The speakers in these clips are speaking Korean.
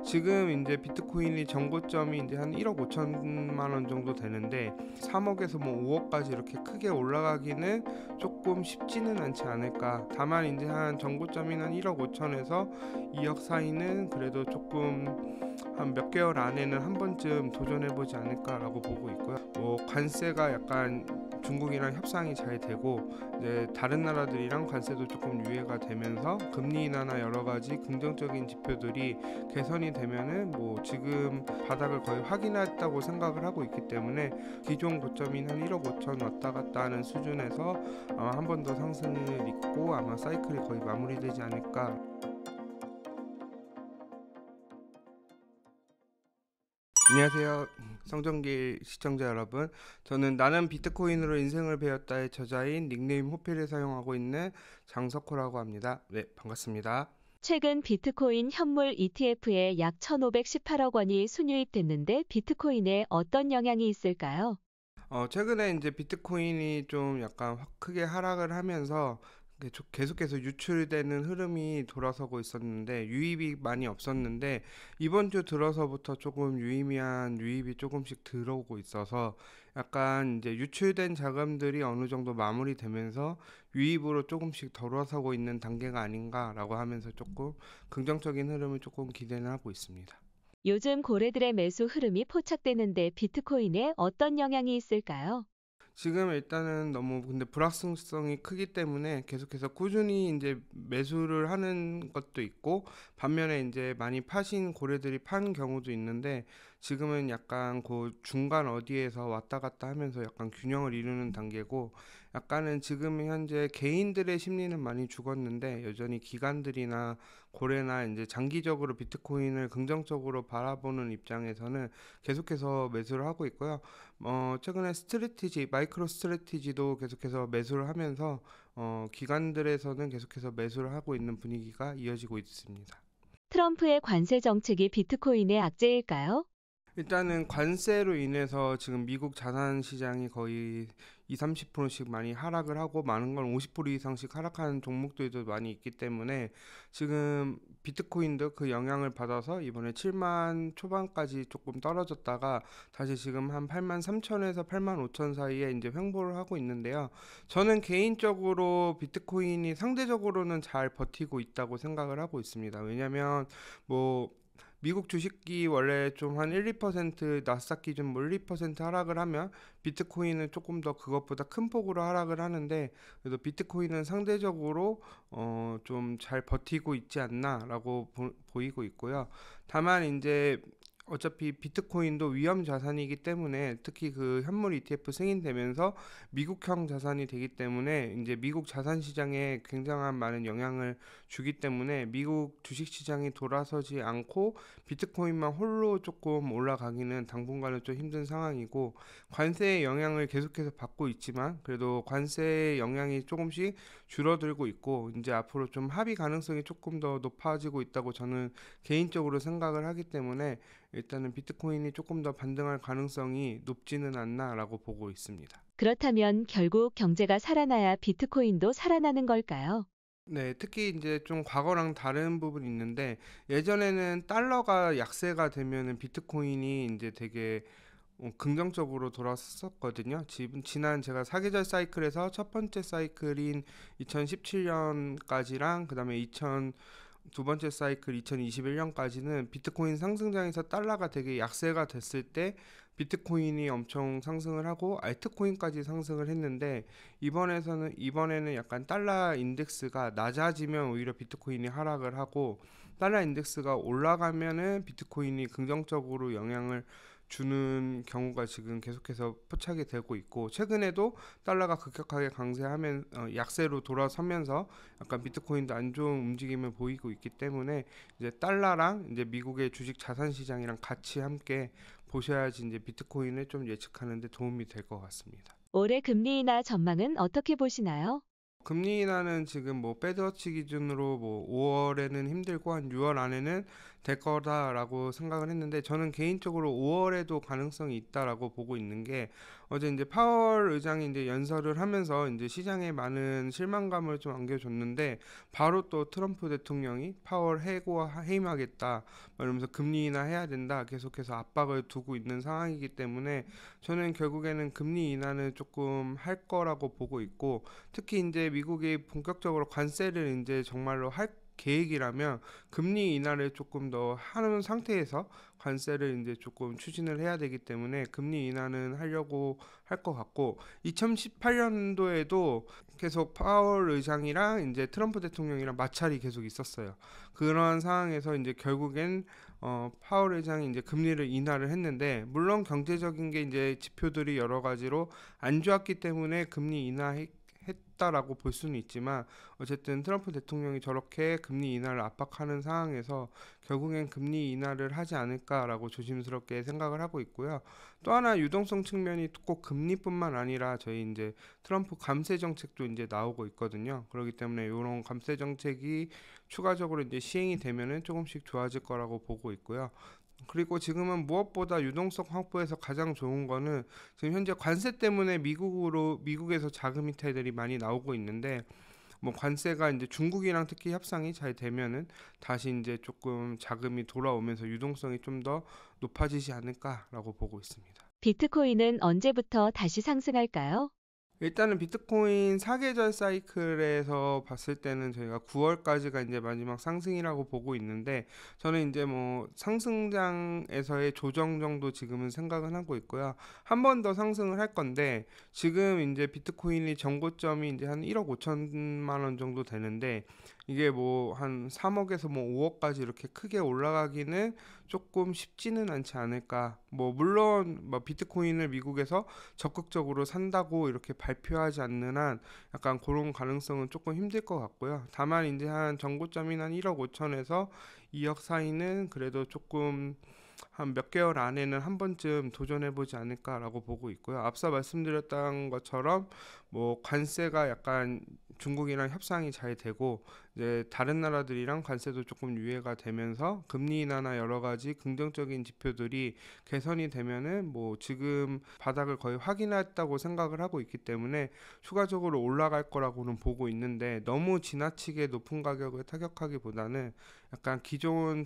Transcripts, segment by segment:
지금 이제 비트코인이 정고점이 이제 한 1억 5천만 원 정도 되는데 3억에서 뭐 5억까지 이렇게 크게 올라가기는 조금 쉽지는 않지 않을까. 다만 이제 한 정고점이 한 1억 5천에서 2억 사이는 그래도 조금 한 몇 개월 안에는 한 번쯤 도전해보지 않을까라고 보고 있고요. 뭐 관세가 약간 중국이랑 협상이 잘 되고 이제 다른 나라들이랑 관세도 조금 유예가 되면서 금리 인하나 여러 가지 긍정적인 지표들이 개선이 되면은 뭐 지금 바닥을 거의 확인했다고 생각을 하고 있기 때문에 기존 고점인 한 1억 5천 왔다 갔다 하는 수준에서 아마 한 번 더 상승을 잇고 아마 사이클이 거의 마무리되지 않을까. 안녕하세요. 성정길 시청자 여러분. 저는 나는 비트코인으로 인생을 배웠다의 저자인 닉네임 호피를 사용하고 있는 장석호라고 합니다. 네, 반갑습니다. 최근 비트코인 현물 ETF에 약 1,518억 원이 순유입됐는데 비트코인에 어떤 영향이 있을까요? 최근에 이제 비트코인이 좀 약간 크게 하락을 하면서 계속해서 유출되는 흐름이 돌아서고 있었는데 유입이 많이 없었는데 이번 주 들어서부터 조금 유의미한 유입이 조금씩 들어오고 있어서 약간 이제 유출된 자금들이 어느 정도 마무리되면서 유입으로 조금씩 돌아서고 있는 단계가 아닌가라고 하면서 조금 긍정적인 흐름을 조금 기대는 하고 있습니다. 요즘 고래들의 매수 흐름이 포착되는데 비트코인에 어떤 영향이 있을까요? 지금 일단은 너무 근데 불확실성이 크기 때문에 계속해서 꾸준히 이제 매수를 하는 것도 있고 반면에 이제 많이 파신 고래들이 판 경우도 있는데 지금은 약간 그 중간 어디에서 왔다 갔다 하면서 약간 균형을 이루는 단계고 약간은 지금 현재 개인들의 심리는 많이 죽었는데 여전히 기관들이나 고래나 이제 장기적으로 비트코인을 긍정적으로 바라보는 입장에서는 계속해서 매수를 하고 있고요. 최근에 마이크로 스트래티지도 계속해서 매수를 하면서 기관들에서는 계속해서 매수를 하고 있는 분위기가 이어지고 있습니다. 트럼프의 관세 정책이 비트코인의 악재일까요? 일단은 관세로 인해서 지금 미국 자산 시장이 거의 2, 30%씩 많이 하락을 하고 많은 건 50% 이상씩 하락하는 종목들도 많이 있기 때문에 지금 비트코인도 그 영향을 받아서 이번에 7만 초반까지 조금 떨어졌다가 다시 지금 한 8만 3천에서 8만 5천 사이에 이제 횡보를 하고 있는데요. 저는 개인적으로 비트코인이 상대적으로는 잘 버티고 있다고 생각을 하고 있습니다. 왜냐면 뭐 미국 주식이 원래 좀 한 1, 2% 나스닥 기준 뭐 1, 2% 하락을 하면 비트코인은 조금 더 그것보다 큰 폭으로 하락을 하는데 그래도 비트코인은 상대적으로 좀 잘 버티고 있지 않나라고 보이고 있고요. 다만 이제 어차피 비트코인도 위험 자산이기 때문에 특히 그 현물 ETF 승인되면서 미국형 자산이 되기 때문에 이제 미국 자산 시장에 굉장한 많은 영향을 주기 때문에 미국 주식 시장이 돌아서지 않고 비트코인만 홀로 조금 올라가기는 당분간은 좀 힘든 상황이고 관세의 영향을 계속해서 받고 있지만 그래도 관세의 영향이 조금씩 줄어들고 있고 이제 앞으로 좀 합의 가능성이 조금 더 높아지고 있다고 저는 개인적으로 생각을 하기 때문에 일단은 비트코인이 조금 더 반등할 가능성이 높지는 않나라고 보고 있습니다. 그렇다면 결국 경제가 살아나야 비트코인도 살아나는 걸까요? 네, 특히 이제 좀 과거랑 다른 부분이 있는데 예전에는 달러가 약세가 되면은 비트코인이 이제 되게 긍정적으로 돌아섰거든요. 지난 제가 사계절 사이클에서 첫 번째 사이클인 2017년까지랑 그다음에 두 번째 사이클 2021년까지는 비트코인 상승장에서 달러가 되게 약세가 됐을 때 비트코인이 엄청 상승을 하고 알트코인까지 상승을 했는데 이번에는 약간 달러 인덱스가 낮아지면 오히려 비트코인이 하락을 하고 달러 인덱스가 올라가면은 비트코인이 긍정적으로 영향을 주는 경우가 지금 계속해서 포착이 되고 있고 최근에도 달러가 급격하게 강세하면 약세로 돌아서면서 약간 비트코인도 안 좋은 움직임을 보이고 있기 때문에 이제 달러랑 이제 미국의 주식 자산 시장이랑 같이 함께 보셔야지 이제 비트코인을 좀 예측하는 데 도움이 될 것 같습니다. 올해 금리 인하 전망은 어떻게 보시나요? 금리 인하는 지금 뭐 패드워치 기준으로 뭐 5월에는 힘들고 한 6월 안에는 될 거다라고 생각을 했는데 저는 개인적으로 5월에도 가능성이 있다라고 보고 있는 게 어제 이제 파월 의장이 이제 연설을 하면서 이제 시장에 많은 실망감을 좀 안겨줬는데 바로 또 트럼프 대통령이 파월 해임하겠다 이러면서 금리 인하해야 된다 계속해서 압박을 두고 있는 상황이기 때문에 저는 결국에는 금리 인하는 조금 할 거라고 보고 있고 특히 이제 미국이 본격적으로 관세를 이제 정말로 할 계획이라면 금리 인하를 조금 더 하는 상태에서 관세를 이제 조금 추진을 해야 되기 때문에 금리 인하는 하려고 할 것 같고 2018년도에도 계속 파월 의장이랑 이제 트럼프 대통령이랑 마찰이 계속 있었어요. 그런 상황에서 이제 결국엔 파월 의장이 이제 금리를 인하를 했는데 물론 경제적인 게 이제 지표들이 여러 가지로 안 좋았기 때문에 금리 인하했다라고 볼 수는 있지만 어쨌든 트럼프 대통령이 저렇게 금리 인하를 압박하는 상황에서 결국엔 금리 인하를 하지 않을까라고 조심스럽게 생각을 하고 있고요. 또 하나 유동성 측면이 꼭 금리뿐만 아니라 저희 이제 트럼프 감세 정책도 이제 나오고 있거든요. 그렇기 때문에 이런 감세 정책이 추가적으로 이제 시행이 되면은 조금씩 좋아질 거라고 보고 있고요. 그리고 지금은 무엇보다 유동성 확보에서 가장 좋은 거는 지금 현재 관세 때문에 미국에서 자금 이탈들이 많이 나오고 있는데 뭐 관세가 이제 중국이랑 특히 협상이 잘 되면은 다시 이제 조금 자금이 돌아오면서 유동성이 좀 더 높아지지 않을까라고 보고 있습니다. 비트코인은 언제부터 다시 상승할까요? 일단은 비트코인 사계절 사이클에서 봤을 때는 저희가 9월까지가 이제 마지막 상승이라고 보고 있는데 저는 이제 뭐 상승장에서의 조정 정도 지금은 생각은 하고 있고요. 한 번 더 상승을 할 건데 지금 이제 비트코인이 정고점이 이제 한 1억 5천만 원 정도 되는데 이게 뭐 한 3억에서 뭐 5억까지 이렇게 크게 올라가기는 조금 쉽지는 않지 않을까. 뭐 물론 뭐 비트코인을 미국에서 적극적으로 산다고 이렇게 발표하지 않는 한 약간 그런 가능성은 조금 힘들 것 같고요. 다만 이제 한 정고점인 한 1억 5천에서 2억 사이는 그래도 조금 한 몇 개월 안에는 한 번쯤 도전해보지 않을까라고 보고 있고요. 앞서 말씀드렸던 것처럼 뭐 관세가 약간 중국이랑 협상이 잘 되고 이제 다른 나라들이랑 관세도 조금 유예가 되면서 금리 인하나 여러 가지 긍정적인 지표들이 개선이 되면은 뭐 지금 바닥을 거의 확인했다고 생각을 하고 있기 때문에 추가적으로 올라갈 거라고는 보고 있는데 너무 지나치게 높은 가격을 타격하기보다는 약간 기존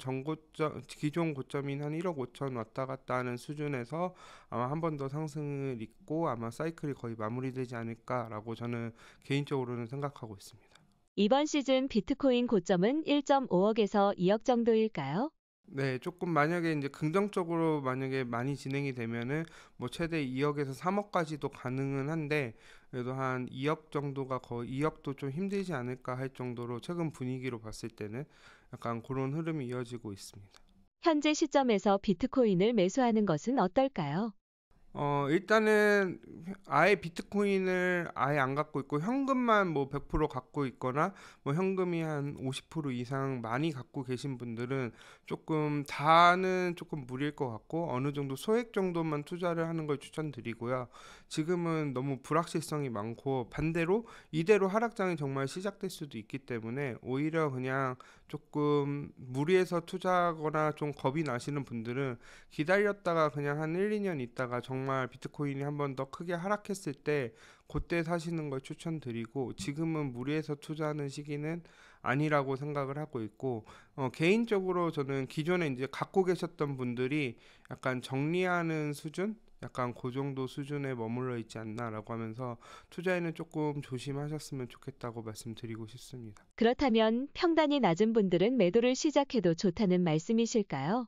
고점인 한 1억 5천 왔다 갔다 하는 수준에서 아마 한 번 더 상승을 잇고 아마 사이클이 거의 마무리되지 않을까라고 저는 개인적으로는 생각하고 있습니다. 이번 시즌 비트코인 고점은 1.5억에서 2억 정도일까요? 네, 조금 만약에 이제 긍정적으로 만약에 많이 진행이 되면은 뭐 최대 2억에서 3억까지도 가능은 한데 그래도 한 2억 정도가 거의 2억도 좀 힘들지 않을까 할 정도로 최근 분위기로 봤을 때는 약간 그런 흐름이 이어지고 있습니다. 현재 시점에서 비트코인을 매수하는 것은 어떨까요? 일단은 아예 비트코인을 아예 안 갖고 있고 현금만 뭐 100% 갖고 있거나 뭐 현금이 한 50% 이상 많이 갖고 계신 분들은 조금 다는 조금 무리일 것 같고 어느 정도 소액 정도만 투자를 하는 걸 추천드리고요. 지금은 너무 불확실성이 많고 반대로 이대로 하락장이 정말 시작될 수도 있기 때문에 오히려 그냥 조금 무리해서 투자하거나 좀 겁이 나시는 분들은 기다렸다가 그냥 한 1, 2년 있다가 정말 비트코인이 한번 더 크게 하락했을 때 그때 사시는 걸 추천드리고 지금은 무리해서 투자하는 시기는 아니라고 생각을 하고 있고 개인적으로 저는 기존에 이제 갖고 계셨던 분들이 약간 정리하는 수준? 약간 그 정도 수준에 머물러 있지 않나라고 하면서 투자에는 조금 조심하셨으면 좋겠다고 말씀드리고 싶습니다. 그렇다면 평단이 낮은 분들은 매도를 시작해도 좋다는 말씀이실까요?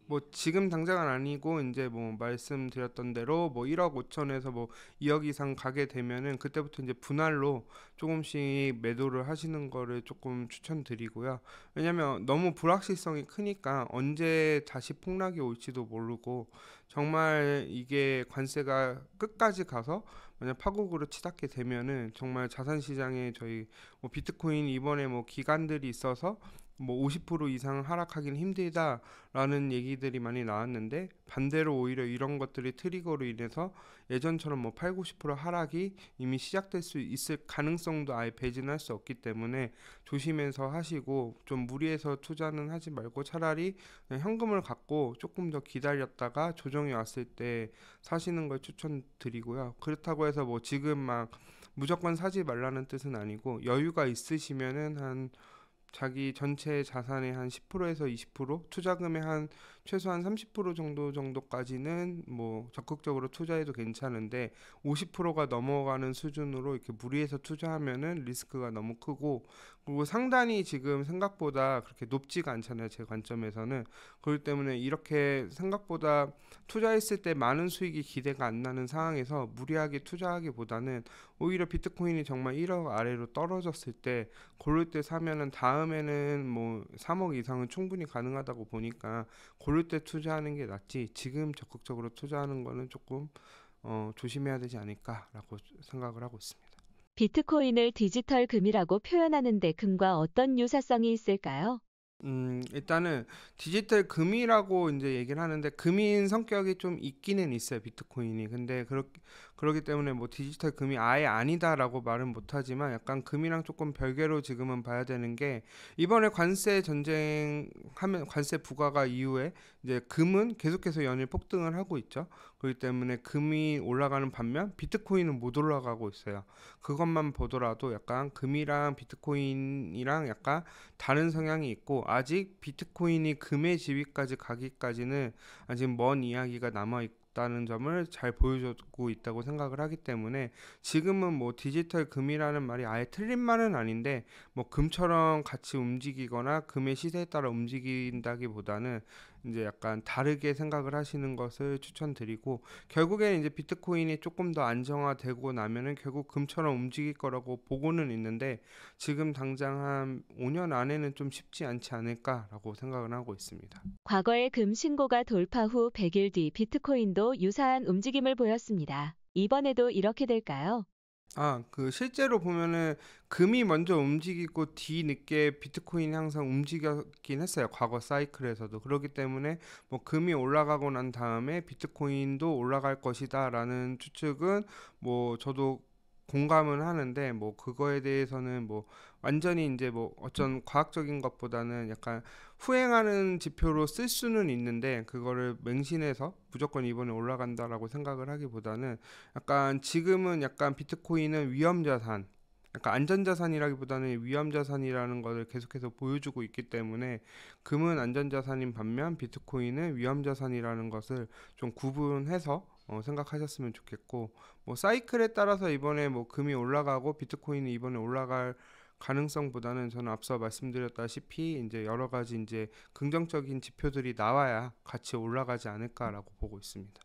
뭐 지금 당장은 아니고 이제 뭐 말씀드렸던 대로 뭐 1억 5천에서 뭐 2억 이상 가게 되면은 그때부터 이제 분할로 조금씩 매도를 하시는 거를 조금 추천드리고요. 왜냐면 너무 불확실성이 크니까 언제 다시 폭락이 올지도 모르고 정말 이게 관세가 끝까지 가서 만약 파국으로 치닫게 되면은 정말 자산 시장에 저희 뭐 비트코인 이번에 뭐 기간들이 있어서 뭐 50% 이상 하락하기는 힘들다라는 얘기들이 많이 나왔는데, 반대로 오히려 이런 것들이 트리거로 인해서 예전처럼 뭐 8, 90% 하락이 이미 시작될 수 있을 가능성도 아예 배제할 수 없기 때문에 조심해서 하시고, 좀 무리해서 투자는 하지 말고 차라리 그냥 현금을 갖고 조금 더 기다렸다가 조정이 왔을 때 사시는 걸 추천드리고요. 그렇다고 해서 뭐 지금 막 무조건 사지 말라는 뜻은 아니고, 여유가 있으시면은 한 자기 전체 자산의 한 10%에서 20%, 투자금의 한 최소한 30% 정도까지는 뭐 적극적으로 투자해도 괜찮은데, 50%가 넘어가는 수준으로 이렇게 무리해서 투자하면은 리스크가 너무 크고, 그리고 상단이 지금 생각보다 그렇게 높지가 않잖아요, 제 관점에서는. 그렇기 때문에 이렇게 생각보다 투자했을 때 많은 수익이 기대가 안 나는 상황에서 무리하게 투자하기보다는 오히려 비트코인이 정말 1억 아래로 떨어졌을 때, 고를 때 사면은 다음에는 뭐 3억 이상은 충분히 가능하다고 보니까 고를 때 투자하는 게 낫지, 지금 적극적으로 투자하는 거는 조금 조심해야 되지 않을까라고 생각을 하고 있습니다. 비트코인을 디지털 금이라고 표현하는데 금과 어떤 유사성이 있을까요? 일단은 디지털 금이라고 이제 얘기를 하는데, 금인 성격이 좀 있기는 있어요, 비트코인이. 근데 그러기 때문에 뭐 디지털 금이 아예 아니다라고 말은 못하지만, 약간 금이랑 조금 별개로 지금은 봐야 되는 게, 이번에 관세 전쟁 하면 관세 부과가 이후에 이제 금은 계속해서 연일 폭등을 하고 있죠. 그렇기 때문에 금이 올라가는 반면 비트코인은 못 올라가고 있어요. 그것만 보더라도 약간 금이랑 비트코인이랑 약간 다른 성향이 있고, 아직 비트코인이 금의 지위까지 가기까지는 아직 먼 이야기가 남아 있다는 점을 잘 보여주고 있다고 생각을 하기 때문에, 지금은 뭐 디지털 금이라는 말이 아예 틀린 말은 아닌데, 뭐 금처럼 같이 움직이거나 금의 시세에 따라 움직인다기보다는 이제 약간 다르게 생각을 하시는 것을 추천드리고, 결국에는 이제 비트코인이 조금 더 안정화되고 나면은 결국 금처럼 움직일 거라고 보고는 있는데, 지금 당장 한 5년 안에는 좀 쉽지 않지 않을까라고 생각을 하고 있습니다. 과거의 금 신고가 돌파 후 100일 뒤 비트코인도 유사한 움직임을 보였습니다. 이번에도 이렇게 될까요? 그 실제로 보면은 금이 먼저 움직이고 뒤늦게 비트코인이 항상 움직였긴 했어요, 과거 사이클에서도. 그렇기 때문에 뭐 금이 올라가고 난 다음에 비트코인도 올라갈 것이다라는 추측은 뭐 저도 공감은 하는데, 뭐 그거에 대해서는 뭐 완전히 이제 뭐 어쩐 과학적인 것보다는 약간 후행하는 지표로 쓸 수는 있는데, 그거를 맹신해서 무조건 이번에 올라간다라고 생각을 하기보다는, 약간 지금은 약간 비트코인은 위험자산, 약간 안전자산이라기보다는 위험자산이라는 것을 계속해서 보여주고 있기 때문에, 금은 안전자산인 반면 비트코인은 위험자산이라는 것을 좀 구분해서 생각하셨으면 좋겠고, 뭐 사이클에 따라서 이번에 뭐 금이 올라가고 비트코인이 이번에 올라갈 가능성보다는, 저는 앞서 말씀드렸다시피 이제 여러 가지 이제 긍정적인 지표들이 나와야 같이 올라가지 않을까라고 보고 있습니다.